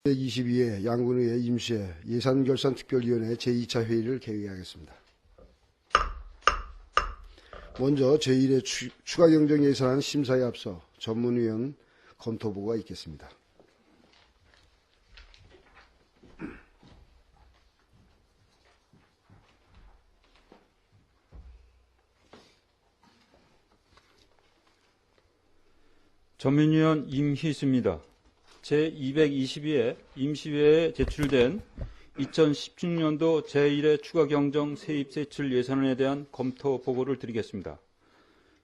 제22회 양군의회 임시회 예산결산특별위원회 제2차 회의를 개회하겠습니다. 먼저 제1회 추가경정 예산 심사에 앞서 전문위원 검토보고가 있겠습니다. 전문위원 임희수입니다. 제222회 임시회에 제출된 2016년도 제1회 추가경정 세입세출 예산안에 대한 검토 보고를 드리겠습니다.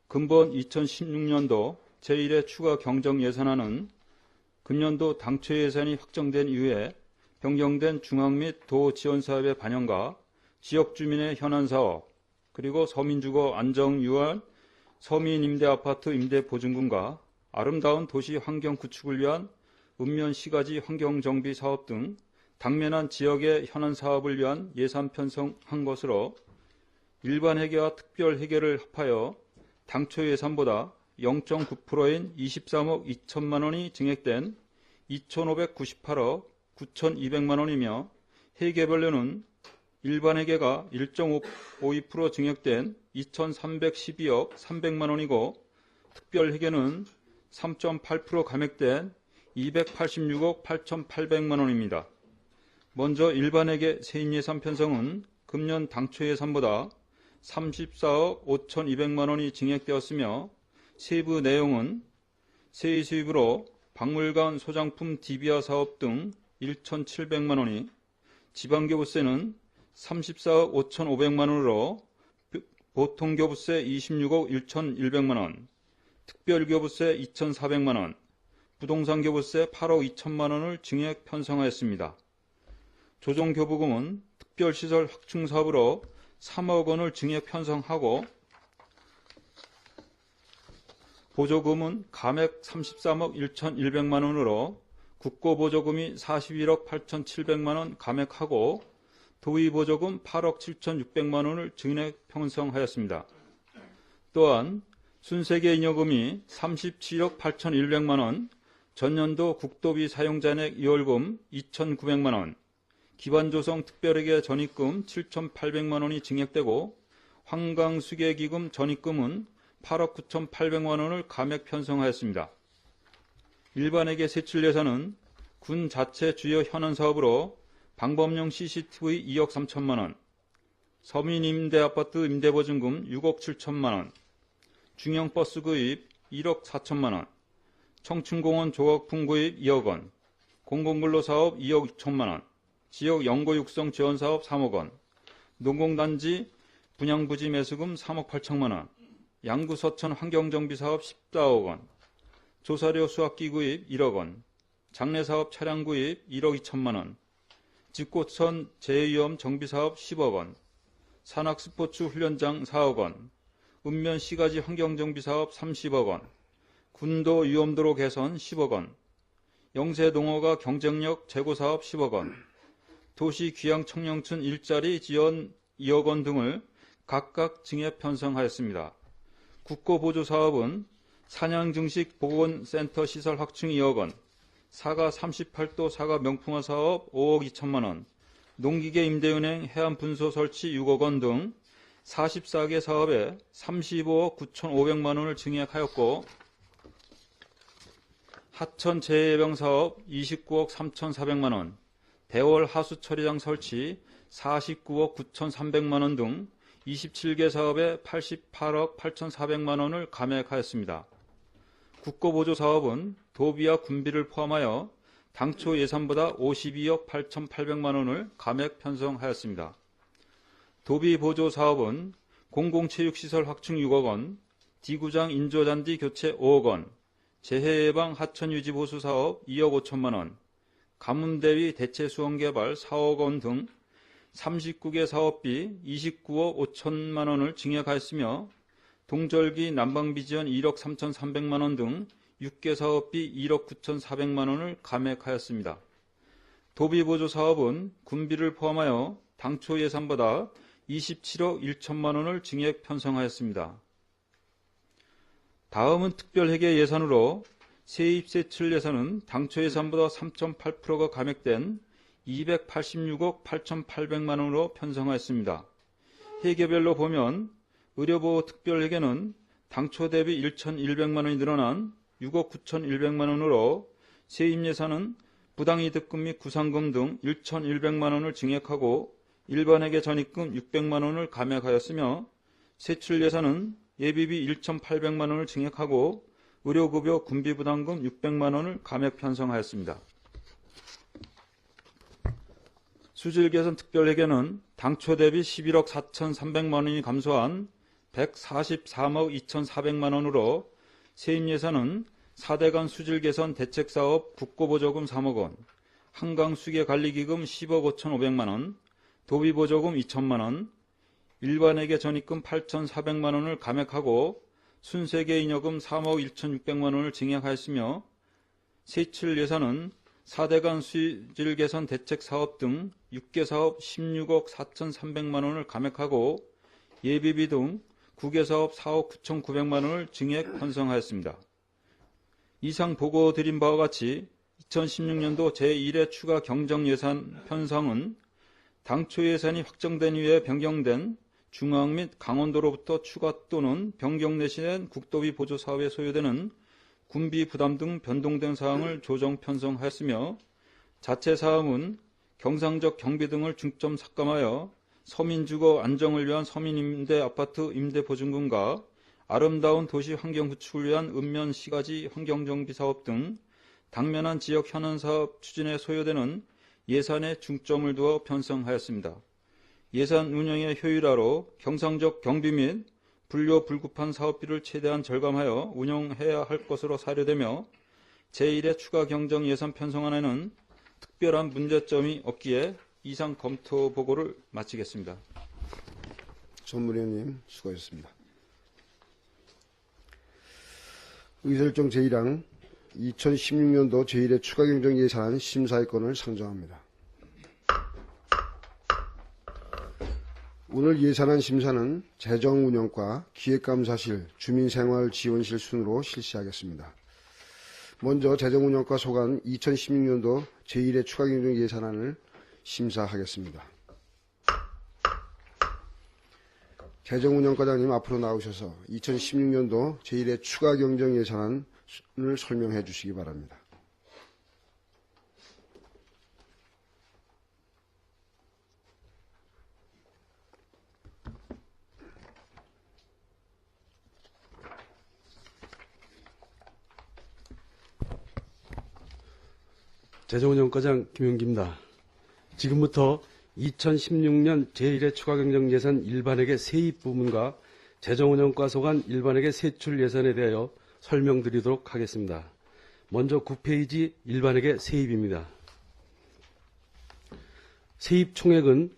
근본 2016년도 제1회 추가경정 예산안은 금년도 당초 예산이 확정된 이후에 변경된 중앙 및 도 지원사업의 반영과 지역주민의 현안사업, 그리고 서민주거 안정유한 서민임대아파트 임대보증금과 아름다운 도시 환경 구축을 위한 읍면시가지 환경정비 사업 등 당면한 지역의 현안 사업을 위한 예산 편성한 것으로 일반 회계와 특별 회계를 합하여 당초 예산보다 0.9%인 23억 2천만 원이 증액된 2,598억 9,200만 원이며 회계별로는 일반 회계가 1.52% 증액된 2,312억 300만 원이고 특별 회계는 3.8% 감액된 286억 8,800만 원입니다. 먼저 일반회계 세입예산 편성은 금년 당초 예산보다 34억 5,200만 원이 증액되었으며 세부 내용은 세의 수입으로 박물관 소장품 DB화 사업 등 1,700만 원이, 지방교부세는 34억 5,500만 원으로 보통교부세 26억 1,100만 원, 특별교부세 2,400만 원, 부동산교부세 8억 2천만 원을 증액 편성하였습니다. 조정교부금은 특별시설 확충사업으로 3억 원을 증액 편성하고 보조금은 감액 33억 1,100만 원으로 국고보조금이 41억 8,700만 원 감액하고 도의보조금 8억 7,600만 원을 증액 편성하였습니다. 또한 순세계인여금이 37억 8,100만 원, 전년도 국도비 사용잔액 2월금 2,900만 원, 기반조성 특별회계 전입금 7,800만 원이 증액되고 환강수계기금 전입금은 8억 9,800만 원을 감액 편성하였습니다. 일반회계 세출 예산은 군 자체 주요 현안 사업으로 방범용 CCTV 2억 3천만 원, 서민임대아파트 임대보증금 6억 7천만 원, 중형버스 구입 1억 4천만 원, 청춘공원 조각품 구입 2억 원, 공공근로사업 2억 6천만 원, 지역 연고육성 지원사업 3억 원, 농공단지 분양부지 매수금 3억 8천만 원, 양구서천 환경정비사업 14억 원, 조사료 수확기 구입 1억 원, 장례사업 차량 구입 1억 2천만 원, 집고천 재위험 정비사업 10억 원, 산악스포츠 훈련장 4억 원, 읍면시가지 환경정비사업 30억 원, 군도 유엄도로 개선 10억 원, 영세동호가 경쟁력 제고사업 10억 원, 도시 귀향 청년층 일자리 지원 2억 원 등을 각각 증액 편성하였습니다. 국고보조사업은 산양증식 보건센터 시설 확충 2억 원, 사가 38도 사가 명품화 사업 5억 2천만 원, 농기계 임대은행 해안분소 설치 6억 원 등 44개 사업에 35억 9,500만 원을 증액하였고 하천 재해예방 사업 29억 3,400만 원, 대월 하수처리장 설치 49억 9,300만 원 등 27개 사업에 88억 8,400만 원을 감액하였습니다. 국고보조 사업은 도비와 군비를 포함하여 당초 예산보다 52억 8,800만 원을 감액 편성하였습니다. 도비보조 사업은 공공체육시설 확충 6억 원, 디구장 인조잔디 교체 5억 원, 재해예방 하천유지보수 사업 2억 5천만 원, 가문대위 대체수원개발 4억 원 등 39개 사업비 29억 5천만 원을 증액하였으며 동절기 난방비 지원 1억 3,300만 원 등 6개 사업비 1억 9,400만 원을 감액하였습니다. 도비보조 사업은 군비를 포함하여 당초 예산보다 27억 1천만 원을 증액 편성하였습니다. 다음은 특별회계 예산으로 세입세출 예산은 당초 예산보다 3.8%가 감액된 286억 8,800만 원으로 편성하였습니다. 회계별로 보면 의료보호 특별회계는 당초 대비 1,100만 원이 늘어난 6억 9,100만 원으로 세입예산은 부당이득금 및 구상금 등 1,100만 원을 증액하고 일반회계 전입금 600만 원을 감액하였으며 세출예산은 예비비 1,800만 원을 증액하고 의료급여 군비부담금 600만 원을 감액 편성하였습니다. 수질개선 특별회계는 당초 대비 11억 4,300만 원이 감소한 143억 2,400만 원으로 세입예산은 4대간 수질개선 대책사업 국고보조금 3억 원, 한강수계관리기금 10억 5,500만 원, 도비보조금 2천만 원, 일반회계 전입금 8,400만 원을 감액하고 순세계인여금 3억 1,600만 원을 증액하였으며 세출 예산은 4대간 수질개선 대책사업 등 6개 사업 16억 4,300만 원을 감액하고 예비비 등 9개 사업 4억 9,900만 원을 증액 편성하였습니다. 이상 보고 드린 바와 같이 2016년도 제1회 추가 경정예산 편성은 당초 예산이 확정된 이후에 변경된 중앙 및 강원도로부터 추가 또는 변경 내신된 국도비 보조 사업에 소요되는 군비 부담 등 변동된 사항을 조정 편성하였으며 자체 사항은 경상적 경비 등을 중점 삭감하여 서민주거 안정을 위한 서민임대 아파트 임대보증금과 아름다운 도시 환경 구축을 위한 읍면 시가지 환경정비 사업 등 당면한 지역 현안 사업 추진에 소요되는 예산에 중점을 두어 편성하였습니다. 예산 운영의 효율화로 경상적 경비 및 불료 불급한 사업비를 최대한 절감하여 운영해야 할 것으로 사료되며 제1회 추가 경정 예산 편성안에는 특별한 문제점이 없기에 이상 검토 보고를 마치겠습니다. 전문위원님 수고하셨습니다. 의설정 제1항 2016년도 제1회 추가 경정 예산 심사의 건을 상정합니다. 오늘 예산안 심사는 재정운영과 기획감사실, 주민생활지원실 순으로 실시하겠습니다. 먼저 재정운영과 소관 2016년도 제1회 추가 경정 예산안을 심사하겠습니다. 재정운영과장님 앞으로 나오셔서 2016년도 제1회 추가 경정 예산안을 설명해 주시기 바랍니다. 재정운영과장 김용기입니다. 지금부터 2016년 제1회 추가경정예산 일반회계 세입 부분과 재정운영과 소관 일반회계 세출 예산에 대하여 설명드리도록 하겠습니다. 먼저 9페이지 일반회계 세입입니다. 세입 총액은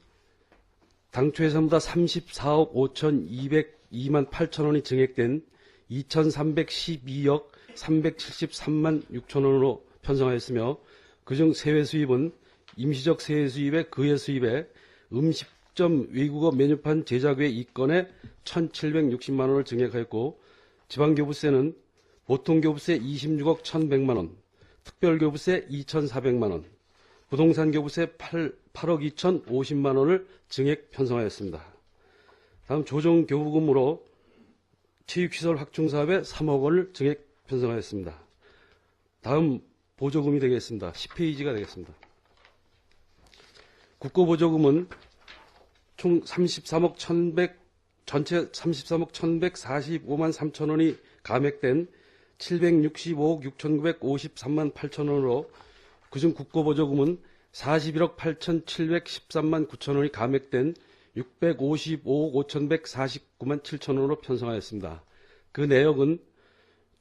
당초 예산보다 34억 5,202만 8천 원이 증액된 2,312억 373만 6천 원으로 편성하였으며 그중 세외 수입은 임시적 세외 수입에 그외 수입에 음식점 외국어 메뉴판 제작외 이건에 1,760만 원을 증액하였고 지방교부세는 보통교부세 26억 1,100만 원, 특별교부세 2,400만 원, 부동산교부세 8억 2,050만 원을 증액 편성하였습니다. 다음 조정교부금으로 체육시설 확충사업에 3억 원을 증액 편성하였습니다. 다음 보조금이 되겠습니다. 10페이지가 되겠습니다. 국고보조금은 총 33억 1,100, 전체 33억 1,145만 3천 원이 감액된 765억 6,953만 8천 원으로 그중 국고보조금은 41억 8,713만 9천 원이 감액된 655억 5,149만 7천 원으로 편성하였습니다. 그 내역은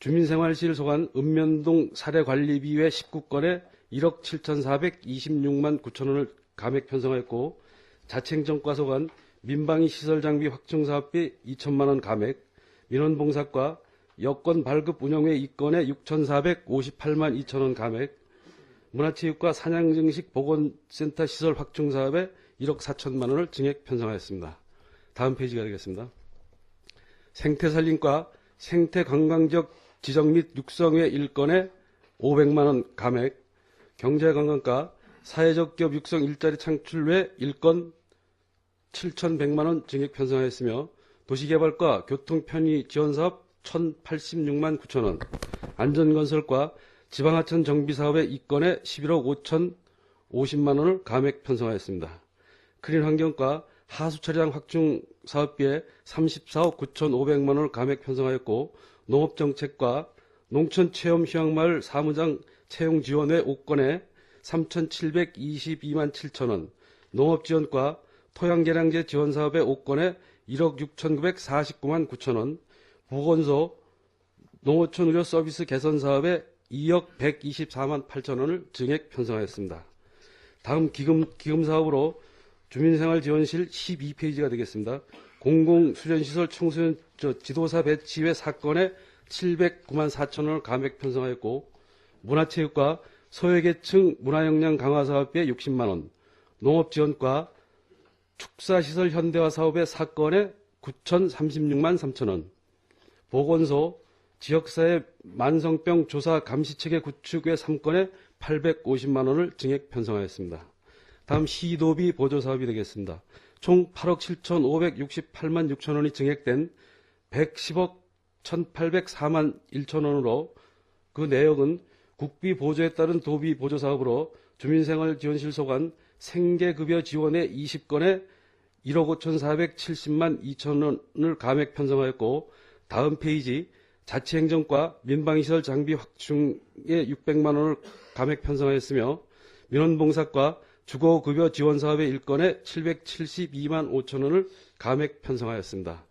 주민생활실 소관 읍면동 사례관리비 외 19건에 1억 7,426만 9천 원을 감액 편성하였고 자치행정과 소관 민방위 시설장비 확충사업비 2천만 원 감액, 민원봉사과 여권 발급 운영회 2건에 6,458만 2천 원 감액, 문화체육과 산양증식 보건센터 시설 확충사업에 1억 4천만 원을 증액 편성하였습니다. 다음 페이지가 되겠습니다. 생태산림과 생태관광지역 지정 및 육성회 1건에 500만 원 감액, 경제관광과 사회적 기업 육성 일자리 창출 외 일건 7,100만 원 증액 편성하였으며 도시개발과 교통편의 지원사업 1,086만 9천 원, 안전건설과 지방하천 정비사업의 이건에 11억 5,050만 원을 감액 편성하였습니다. 크린환경과 하수처리장 확충 사업비에 34억 9,500만 원을 감액 편성하였고, 농업정책과 농촌체험휴양마을 사무장 채용 지원회 5건에 3,722만 7천 원, 농업지원과 토양개량제 지원사업의 5건에 1억 6,949만 9천 원, 보건소 농어촌 의료 서비스 개선 사업에 2억 124만 8천 원을 증액 편성하였습니다. 다음 기금 사업으로 주민생활지원실 12페이지가 되겠습니다. 공공수련시설 청소년 지도사 배치 외 사건에 709만 4천 원을 감액 편성하였고, 문화체육과 소외계층 문화역량 강화 사업비에 60만 원, 농업지원과 축사시설 현대화 사업의 사건에 9,036만 3천 원, 보건소 지역사회 만성병 조사 감시체계 구축 외 3건에 850만 원을 증액 편성하였습니다. 다음 시도비 보조 사업이 되겠습니다. 총 8억 7,568만 6천 원이 증액된 110억 1,804만 1천 원으로, 그 내역은 국비 보조에 따른 도비 보조 사업으로 주민생활지원실 소관 생계급여 지원의 20건에 1억 5,470만 2천 원을 감액 편성하였고, 다음 페이지 자치행정과 민방위시설 장비 확충에 600만 원을 감액 편성하였으며, 민원봉사과 주거급여 지원 사업의 1건에 772만 5천 원을 감액 편성하였습니다.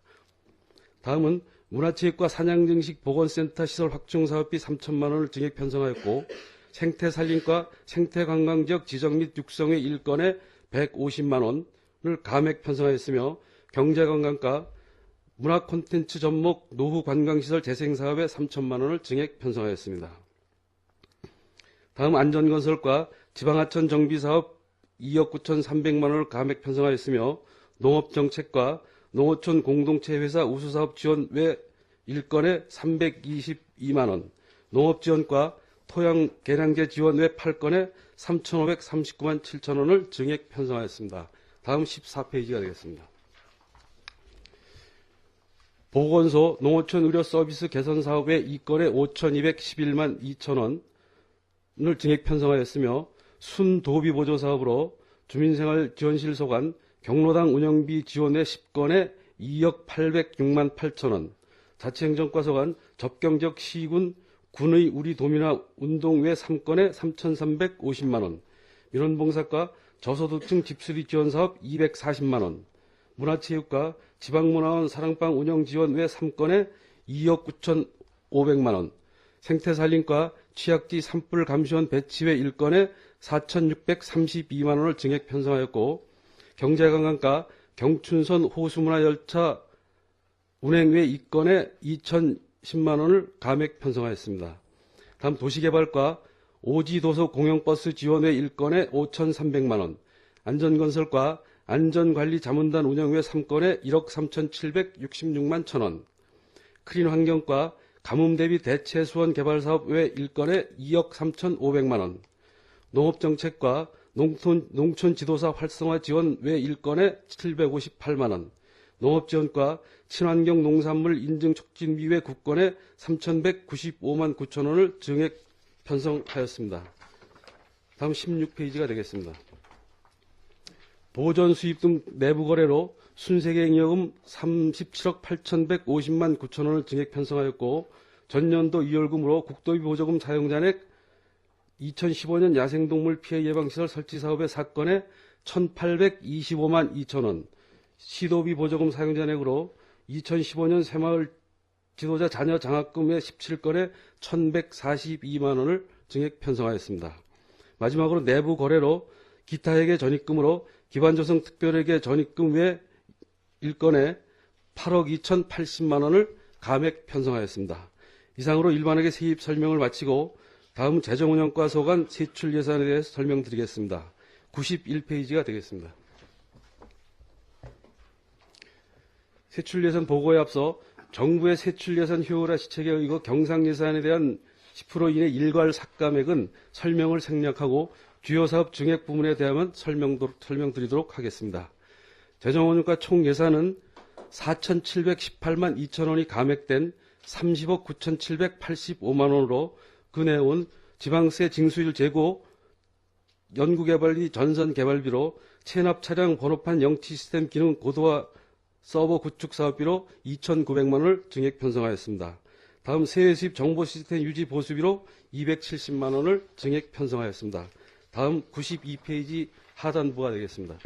다음은 문화체육과 사냥증식 보건센터 시설 확충 사업비 3천만 원을 증액 편성하였고, 생태산림과 생태관광지역 지정 및 육성의 1건에 150만 원을 감액 편성하였으며, 경제관광과 문화콘텐츠 접목 노후관광시설 재생사업에 3천만 원을 증액 편성하였습니다. 다음 안전건설과 지방하천 정비사업 2억 9,300만 원을 감액 편성하였으며, 농업정책과 농어촌 공동체회사 우수사업 지원 외 1건에 322만 원, 농업지원과 토양개량제 지원 외 8건에 3,539만 7천 원을 증액 편성하였습니다. 다음 14페이지가 되겠습니다. 보건소 농어촌 의료 서비스 개선 사업 외 2건에 5,211만 2천 원을 증액 편성하였으며, 순도비 보조 사업으로 주민생활지원실 소관 경로당 운영비 지원 외 10건에 2억 806만 8천 원, 자치행정과 소관 접경지역 시군 군의 우리 도민화 운동 외 3건에 3,350만 원, 민원봉사과 저소득층 집수리 지원 사업 240만 원, 문화체육과 지방문화원 사랑방 운영 지원 외 3건에 2억 9,500만 원, 생태산림과 취약지 산불 감시원 배치 외 1건에 4,632만 원을 증액 편성하였고, 경제관광과 경춘선 호수문화열차 운행 외 2건에 2,010만 원을 감액 편성하였습니다. 다음 도시개발과 오지도서 공영버스 지원 외 1건에 5,300만 원, 안전건설과 안전관리자문단 운영 외 3건에 1억 3,766만 1천 원, 크린환경과 가뭄대비 대체수원 개발사업 외 1건에 2억 3,500만 원, 농업정책과 농촌지도사 활성화 지원 외 1건에 758만 원, 농업지원과 친환경 농산물 인증 촉진비 외 9건에 3,195만 9천 원을 증액 편성하였습니다. 다음 16페이지가 되겠습니다. 보전 수입 등 내부 거래로 순세계잉여금 37억 8,150만 9천 원을 증액 편성하였고, 전년도 2월금으로 국도비 보조금 사용잔액 2015년 야생동물 피해 예방시설 설치 사업의 사건에 1,825만 2천 원, 시도비 보조금 사용잔액으로 2015년 새마을 지도자 자녀 장학금의 17건에 1,142만 원을 증액 편성하였습니다. 마지막으로 내부 거래로 기타회계 전입금으로 기반조성 특별회계 전입금 외 1건에 8억 2,080만 원을 감액 편성하였습니다. 이상으로 일반회계 세입 설명을 마치고 다음 재정운영과 소관 세출 예산에 대해서 설명드리겠습니다. 91페이지가 되겠습니다. 세출 예산 보고에 앞서 정부의 세출 예산 효율화 시책에 의거 경상 예산에 대한 10% 이내 일괄 삭감액은 설명을 생략하고 주요 사업 증액 부분에 대하면 설명드리도록 하겠습니다. 재정원유가 총 예산은 4,718만 2천 원이 감액된 30억 9,785만 원으로 그내온 지방세 징수율 제고, 연구개발비 전선 개발비로 체납 차량 번호판 영치 시스템 기능 고도화 서버 구축 사업비로 2,900만 원을 증액 편성하였습니다. 다음 세외 수입 정보 시스템 유지 보수비로 270만 원을 증액 편성하였습니다. 다음 92페이지 하단부가 되겠습니다.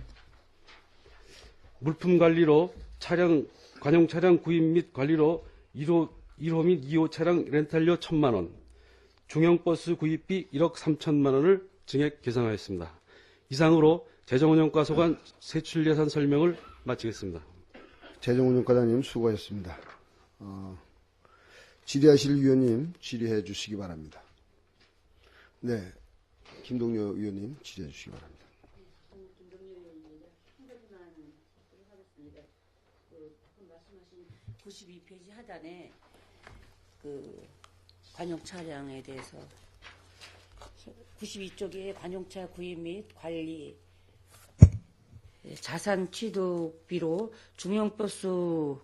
물품 관리로 관용 차량 구입 및 관리로 1호 및 2호 차량 렌탈료 1,000만 원, 중형버스 구입비 1억 3천만 원을 증액 계상하였습니다. 이상으로 재정운영과 소관 세출예산 설명을 마치겠습니다. 재정운영과장님 수고하셨습니다. 질의하실 위원님 질의해 주시기 바랍니다. 네, 김동여 위원님 질의해 주시기 바랍니다. 김동여 의원입니다. 한 가지만 하겠습니다. 방금 말씀하신 92페이지 하단에 관용 차량에 대해서 92쪽에 관용차 구입 및 관리 자산 취득비로 중형버스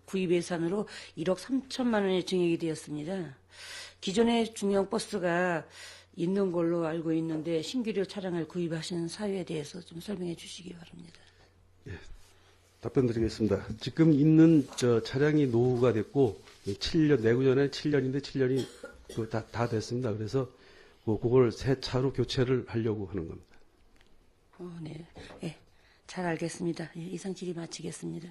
구입 예산으로 1억 3천만 원이 증액이 되었습니다. 기존에 중형버스가 있는 걸로 알고 있는데 신규로 차량을 구입하신 사유에 대해서 좀 설명해 주시기 바랍니다. 답변 드리겠습니다. 지금 있는 차량이 노후가 됐고 7년 내구전에 7년인데 7년이 다 됐습니다. 그래서 그걸 새 차로 교체를 하려고 하는 겁니다. 네. 네. 잘 알겠습니다. 예, 이상 질의 마치겠습니다.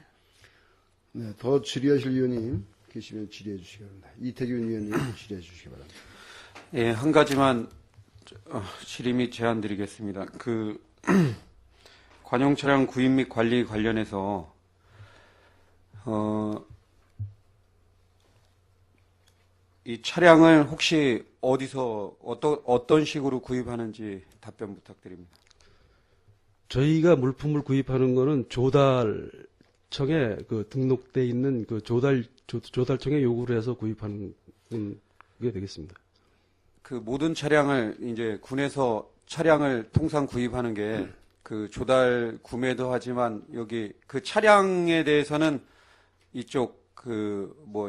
네, 더 질의하실 위원님 계시면 질의해 주시기 바랍니다. 이태균 위원님 질의해 주시기 바랍니다. 예, 한 가지만 질의 및 제안 드리겠습니다. 관용 차량 구입 및 관리 관련해서 이 차량을 혹시 어디서 어떤 식으로 구입하는지 답변 부탁드립니다. 저희가 물품을 구입하는 거는 조달청에 등록돼 있는 조달청에 요구를 해서 구입하는 게 되겠습니다. 모든 차량을 이제 군에서 차량을 통상 구입하는 게 조달 구매도 하지만 여기 차량에 대해서는 이쪽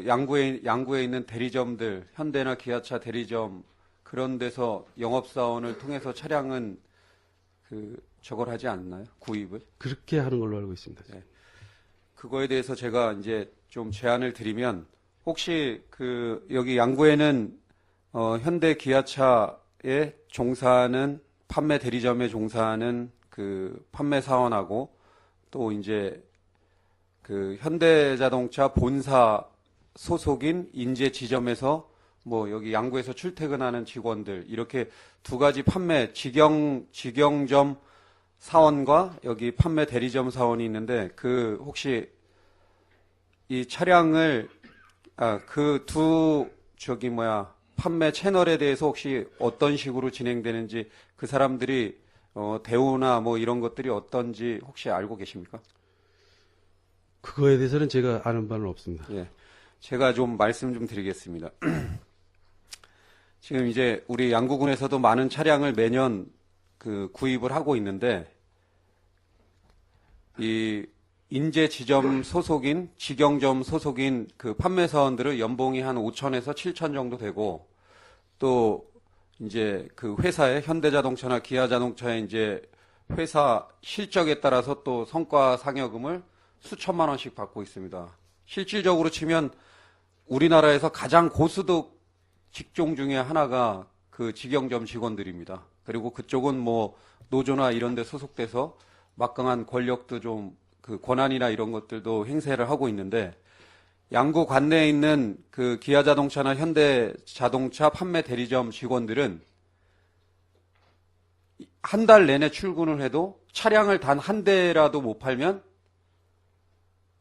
양구에 있는 대리점들, 현대나 기아차 대리점 그런 데서 영업사원을 통해서 차량은 저걸 하지 않나요? 구입을? 그렇게 하는 걸로 알고 있습니다. 네. 그거에 대해서 제가 이제 좀 제안을 드리면 혹시 여기 양구에는 현대 기아차에 종사하는 판매 대리점에 종사하는 판매 사원하고 또 이제 현대자동차 본사 소속인 인재 지점에서 여기 양구에서 출퇴근하는 직원들 이렇게 두 가지 판매 직영점 사원과 여기 판매 대리점 사원이 있는데 혹시 이 차량을 판매 채널에 대해서 혹시 어떤 식으로 진행되는지 그 사람들이 대우나 이런 것들이 어떤지 혹시 알고 계십니까? 그거에 대해서는 제가 아는 바는 없습니다. 예. 제가 좀 말씀 좀 드리겠습니다. 지금 이제 우리 양구군에서도 많은 차량을 매년 구입을 하고 있는데 이 인재 지점 소속인 직영점 소속인 판매사원들은 연봉이 한 5천에서 7천 정도 되고 또 이제 회사의 현대자동차나 기아자동차의 이제 회사 실적에 따라서 또 성과 상여금을 수천만 원씩 받고 있습니다. 실질적으로 치면 우리나라에서 가장 고소득 직종 중에 하나가 직영점 직원들입니다. 그리고 그쪽은 노조나 이런 데 소속돼서 막강한 권력도 좀 권한이나 이런 것들도 행사를 하고 있는데 양구 관내에 있는 기아자동차나 현대자동차 판매 대리점 직원들은 한 달 내내 출근을 해도 차량을 단 한 대라도 못 팔면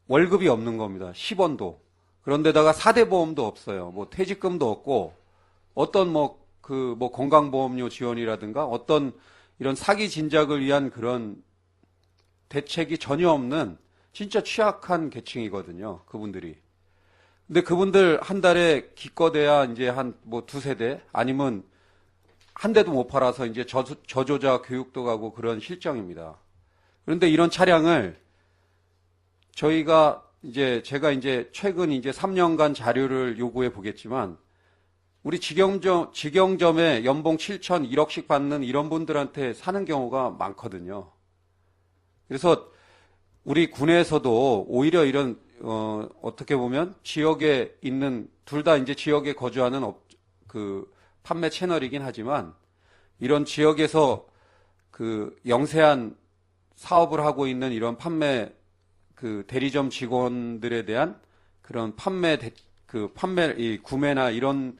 월급이 없는 겁니다. 10원도. 그런데다가 4대 보험도 없어요. 퇴직금도 없고 어떤 건강보험료 지원이라든가 어떤 이런 사기 진작을 위한 그런 대책이 전혀 없는 진짜 취약한 계층이거든요. 그분들이. 근데 그분들 한 달에 기껏해야 이제 한 두세 대 아니면 한 대도 못 팔아서 이제 저조자 교육도 가고 그런 실정입니다. 그런데 이런 차량을 제가 최근 이제 3년간 자료를 요구해 보겠지만 우리 직영점에 연봉 7천, 1억씩 받는 이런 분들한테 사는 경우가 많거든요. 그래서 우리 군에서도 오히려 이런 어떻게 보면 지역에 있는 둘 다 이제 지역에 거주하는 그 판매 채널이긴 하지만 이런 지역에서 그 영세한 사업을 하고 있는 이런 판매 그 대리점 직원들에 대한 그런 이 구매나 이런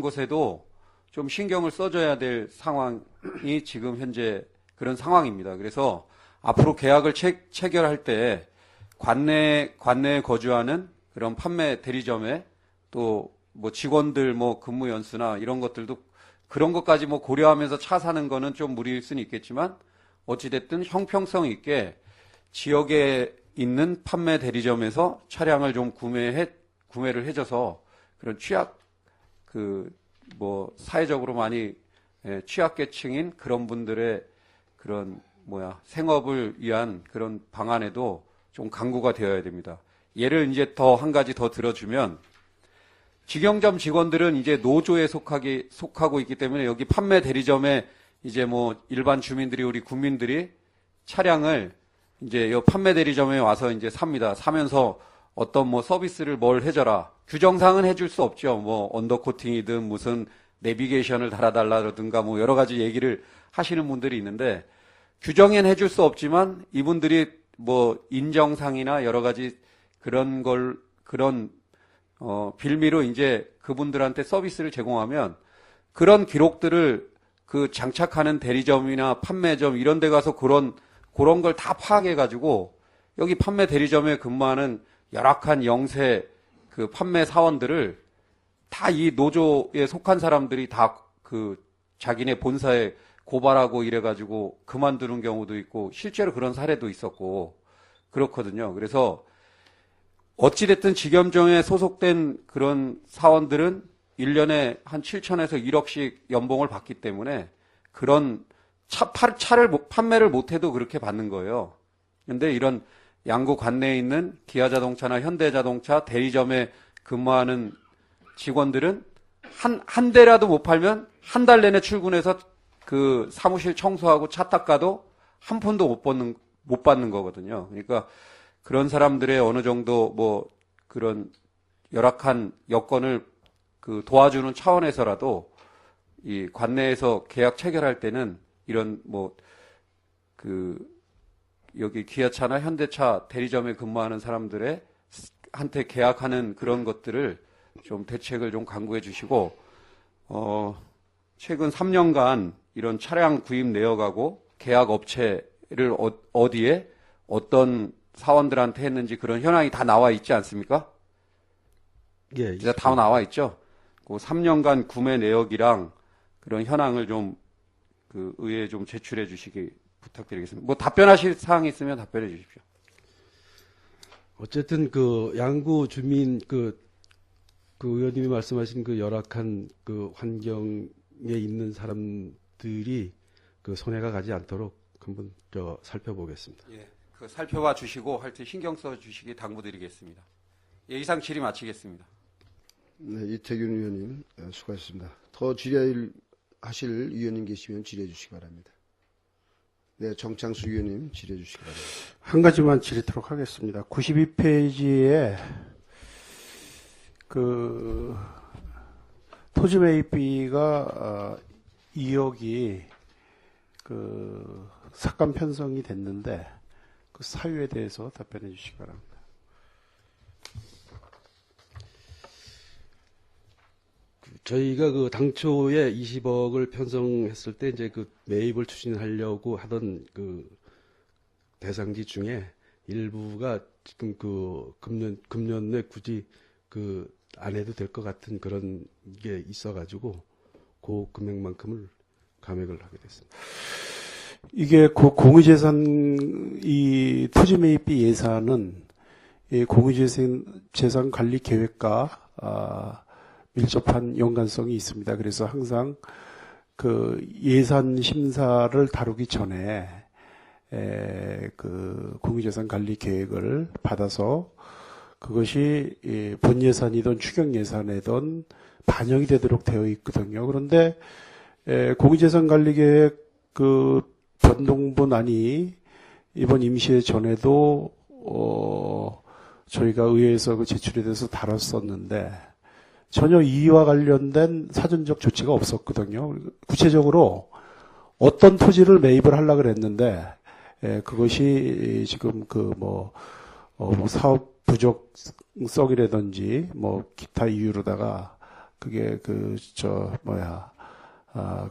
것에도 좀 신경을 써줘야 될 상황이 지금 현재 그런 상황입니다. 그래서 앞으로 계약을 체결할 때 관내에 거주하는 그런 판매 대리점에 또 뭐 직원들 뭐 근무 연수나 이런 것들도 그런 것까지 뭐 고려하면서 차 사는 거는 좀 무리일 수는 있겠지만 어찌됐든 형평성 있게 지역에 있는 판매 대리점에서 차량을 좀 구매를 해줘서 그런 사회적으로 많이 취약계층인 그런 분들의 그런 생업을 위한 그런 방안에도 좀 강구가 되어야 됩니다. 예를 이제 한 가지 더 들어주면 직영점 직원들은 이제 노조에 속하고 있기 때문에 여기 판매 대리점에 이제 뭐 일반 주민들이 우리 국민들이 차량을 이제 이 판매 대리점에 와서 이제 삽니다. 사면서 어떤 뭐 서비스를 뭘 해줘라. 규정상은 해줄 수 없죠. 뭐 언더코팅이든 무슨 내비게이션을 달아달라든가 뭐 여러 가지 얘기를 하시는 분들이 있는데 규정엔 해줄 수 없지만 이분들이 뭐 인정상이나 여러 가지 그런 빌미로 이제 그분들한테 서비스를 제공하면 그런 기록들을 그 장착하는 대리점이나 판매점 이런 데 가서 그런 걸 다 파악해가지고 여기 판매 대리점에 근무하는 열악한 영세 그 판매 사원들을 다 이 노조에 속한 사람들이 다 그 자기네 본사에 고발하고 이래가지고 그만두는 경우도 있고 실제로 그런 사례도 있었고 그렇거든요. 그래서 어찌됐든 직영점에 소속된 그런 사원들은 1년에 한 7천에서 1억씩 연봉을 받기 때문에 그런 차를 판매를 못해도 그렇게 받는 거예요. 근데 이런 양구 관내에 있는 기아자동차나 현대자동차 대리점에 근무하는 직원들은 한 대라도 못 팔면 한 달 내내 출근해서 그 사무실 청소하고 차 닦아도 한 푼도 못 받는 거거든요. 그러니까 그런 사람들의 어느 정도 뭐 그런 열악한 여건을 그 도와주는 차원에서라도 이 관내에서 계약 체결할 때는 이런 뭐 그 여기 기아차나 현대차 대리점에 근무하는 사람들의 한테 계약하는 그런 것들을 좀 대책을 좀 강구해 주시고 최근 3년간 이런 차량 구입 내역하고 계약 업체를 어디에 어떤 사원들한테 했는지 그런 현황이 다 나와 있지 않습니까? 예, 이제 다 나와 있죠. 그 3년간 구매 내역이랑 그런 현황을 좀 그 의회에 좀 제출해 주시기 부탁드리겠습니다. 뭐 답변하실 사항이 있으면 답변해 주십시오. 어쨌든 그 양구 주민 그 의원님이 말씀하신 그 열악한 그 환경에 있는 사람들이 그 손해가 가지 않도록 한번 살펴보겠습니다. 예, 그 살펴봐 주시고 하여튼 신경 써 주시기 당부드리겠습니다. 예, 이상 질의 마치겠습니다. 네, 이태균 의원님 수고하셨습니다. 더 질의하실 의원님 계시면 질의해 주시기 바랍니다. 네, 정창수 의원님 질의해 주시기 바랍니다. 한 가지만 질의하도록 하겠습니다. 92페이지에 그 토지 매입비가 2억이 그 삭감 편성이 됐는데 그 사유에 대해서 답변해 주시기 바랍니다. 저희가 그 당초에 20억을 편성했을 때 이제 그 매입을 추진하려고 하던 그 대상지 중에 일부가 지금 그 금년 내 굳이 그 안 해도 될 것 같은 그런 게 있어가지고 그 금액만큼을 감액을 하게 됐습니다. 이게 공유재산 이 토지 매입비 예산은 이 공유재산 관리 계획과 밀접한 연관성이 있습니다. 그래서 항상 그 예산 심사를 다루기 전에 그 공유재산 관리 계획을 받아서 그것이 본 예산이든 추경 예산이든 반영이 되도록 되어 있거든요. 그런데 공유재산 관리 계획 그 변동분안이 이번 임시회 전에도 저희가 의회에서 그 제출이 돼서 다뤘었는데 전혀 이와 관련된 사전적 조치가 없었거든요. 구체적으로 어떤 토지를 매입을 하려고 그랬는데 그것이 지금 뭐 사업 부족성이라든지 뭐 기타 이유로다가 그게 그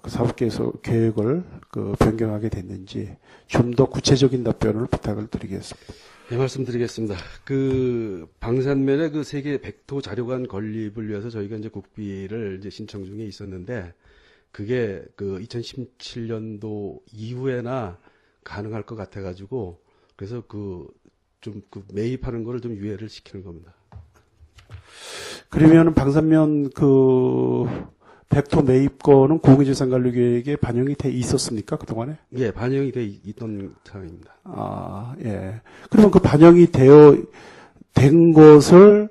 사업 계획을 변경하게 됐는지 좀 더 구체적인 답변을 부탁을 드리겠습니다. 네, 말씀드리겠습니다. 그 방산면의 그 세계 백토 자료관 건립을 위해서 저희가 이제 국비를 이제 신청 중에 있었는데 그게 그 2017년도 이후에나 가능할 것 같아가지고 그래서 좀 매입하는 거를 좀 유예를 시키는 겁니다. 그러면은 방산면 백토 매입권은 공유재산관리계획에 반영이 돼 있었습니까? 그동안에? 예, 반영이 돼 있던 상황입니다. 아, 예. 그러면 그 반영이 된 것을,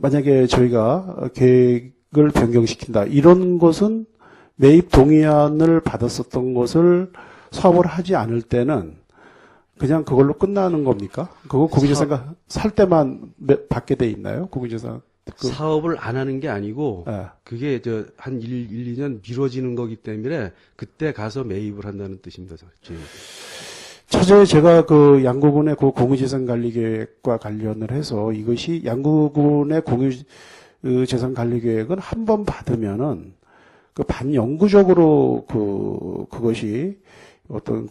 만약에 저희가 계획을 변경시킨다. 이런 것은 매입 동의안을 받았었던 것을 사업을 하지 않을 때는 그냥 그걸로 끝나는 겁니까? 그거 공유재산 살 때만 받게 돼 있나요? 공유재산. 사업을 안 하는 게 아니고 예. 그게 한 1, 2년 미뤄지는 거기 때문에 그때 가서 매입을 한다는 뜻입니다. 차제에 제가 그 양구군의 그 공유재산 관리 계획과 관련을 해서 이것이 양구군의 공유재산 관리 계획은 한 번 받으면은 그 반영구적으로 그것이 어떤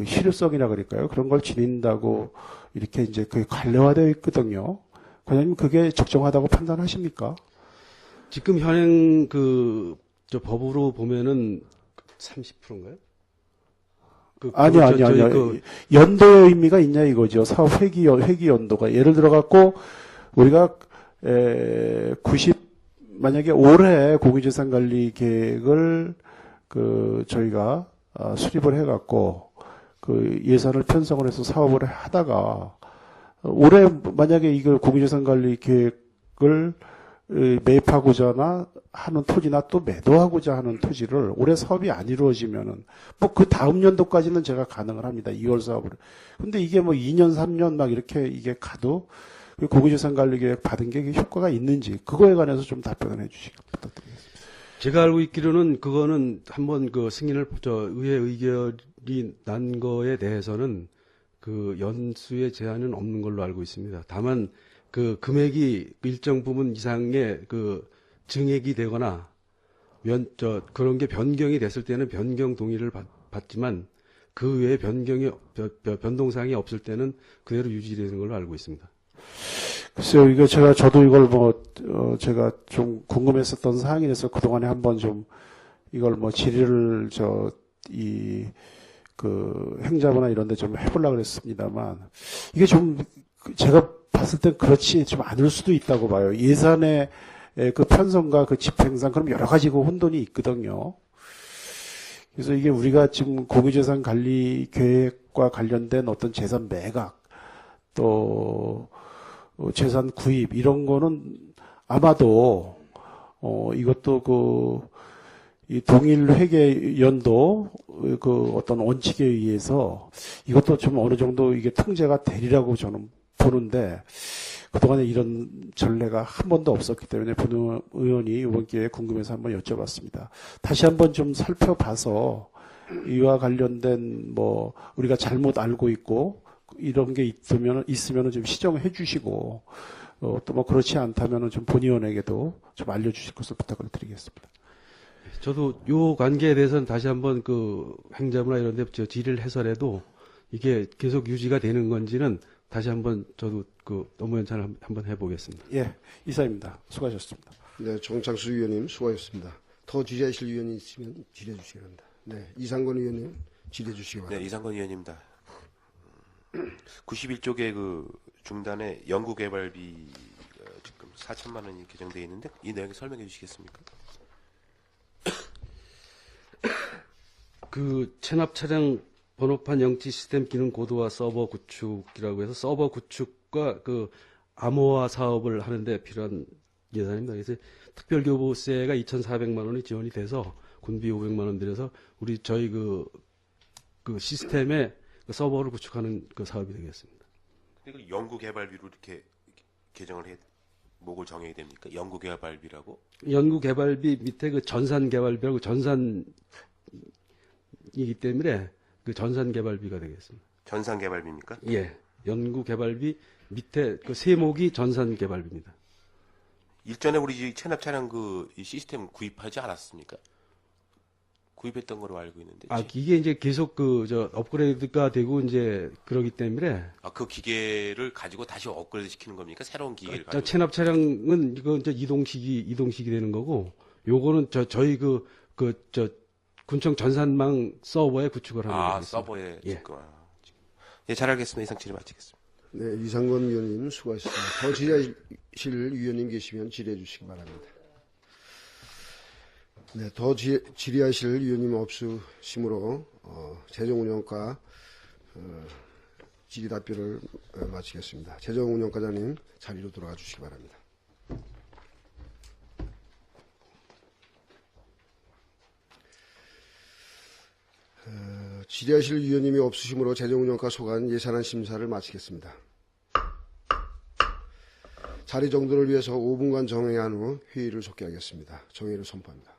실효성이라 그럴까요? 그런 걸 지닌다고 이렇게 이제 그게 관례화되어 있거든요. 과장님 그게 적정하다고 판단하십니까? 지금 현행 법으로 보면은 30%인가요? 아니요. 연도의 의미가 있냐 이거죠. 사업 회기 연도가. 예를 들어 갖고 우리가 만약에 올해 공유재산 관리 계획을 저희가 수립을 해 갖고 예산을 편성을 해서 사업을 하다가 올해 만약에 이걸 공유재산 관리 계획을 매입하고자 하는 토지나 또 매도하고자 하는 토지를 올해 사업이 안 이루어지면은 뭐 그 다음 연도까지는 제가 가능을 합니다. 2월 사업을. 근데 이게 뭐 2년, 3년 막 이렇게 이게 가도 공유재산 관리 계획 받은 게 효과가 있는지 그거에 관해서 좀 답변을 해 주시기 부탁드리겠습니다. 제가 알고 있기로는 그거는 한번 승인을 의회 의결이 난 거에 대해서는 연수의 제한은 없는 걸로 알고 있습니다. 다만 금액이 일정 부분 이상의 증액이 되거나 그런 게 변경이 됐을 때는 변경 동의를 받지만 그 외에 변동사항이 없을 때는 그대로 유지되는 걸로 알고 있습니다. 글쎄요, 저도 이걸 제가 좀 궁금했었던 사항이라서 그동안에 한번 좀 이걸 질의를 행자부나 이런 데 좀 해보려고 그랬습니다만 이게 좀 제가 봤을 땐 그렇지 좀 않을 수도 있다고 봐요. 예산의 편성과 집행상 그럼 여러 가지 혼돈이 있거든요. 그래서 이게 우리가 지금 공유재산 관리 계획과 관련된 어떤 재산 매각 또 재산 구입 이런 거는 아마도 이것도 이 동일 회계 연도 어떤 원칙에 의해서 이것도 좀 어느 정도 이게 통제가 되리라고 저는 보는데 그동안에 이런 전례가 한 번도 없었기 때문에 본 의원이 이번 기회에 궁금해서 한번 여쭤봤습니다. 다시 한번 좀 살펴봐서 이와 관련된 우리가 잘못 알고 있고 이런 게 있으면은 좀 시정해 주시고 또 그렇지 않다면은 좀 본의원에게도 좀 알려주실 것을 부탁을 드리겠습니다. 저도 요 관계에 대해서는 다시 한번 행자부나 이런 데 질의를 해서라도 이게 계속 유지가 되는 건지는 다시 한번 저도 노무현찬을 한번 해보겠습니다. 예, 이사입니다. 수고하셨습니다. 네, 정창수 의원님 수고하셨습니다. 더 질의하실 의원이 있으면 질의해 주시기 바랍니다. 네, 이상권 의원님 질의해 주시기 바랍니다. 네, 이상권 의원입니다. 91쪽의 중단에 연구개발비 지금 4천만 원이 개정되어 있는데 이 내용 설명해 주시겠습니까? 그 체납 차량 번호판 영치 시스템 기능 고도화 서버 구축이라고 해서 서버 구축과 그 암호화 사업을 하는데 필요한 예산입니다. 그래서 특별교부세가 2,400만 원이 지원이 돼서 군비 500만 원 들여서 저희 그 시스템에 그 서버를 구축하는 그 사업이 되겠습니다. 근데 그 연구개발비로 이렇게 개정을 목을 정해야 됩니까? 연구개발비라고? 연구개발비 밑에 그 전산개발비라고 전산이기 때문에 그 전산개발비가 되겠습니다. 전산개발비입니까? 예. 연구개발비 밑에 그 세목이 전산개발비입니다. 일전에 우리 이 체납 차량 이 시스템 구입하지 않았습니까? 구입했던 거로 알고 있는데. 이게 이제 계속 업그레이드가 되고 이제 그러기 때문에. 그 기계를 가지고 다시 업그레이드 시키는 겁니까? 새로운 기계를 가지고. 체납 차량은 이거 이제 이동식이 되는 거고, 요거는 저희 군청 전산망 서버에 구축을 하는 거겠습니다. 서버에 예. 지금. 예, 잘 알겠습니다. 이상 질의 마치겠습니다. 네, 이상권 위원님 수고하셨습니다. 더 질의하실 위원님 계시면 질의해 주시기 바랍니다. 네, 더 질의하실 위원님 없으시므로 재정운영과 질의 답변을 마치겠습니다. 재정운영과장님 자리로 돌아가 주시기 바랍니다. 질의하실 위원님이 없으시므로 재정운영과 소관 예산안 심사를 마치겠습니다. 자리 정돈을 위해서 5분간 정회한 후 회의를 속개하겠습니다. 정회를 선포합니다.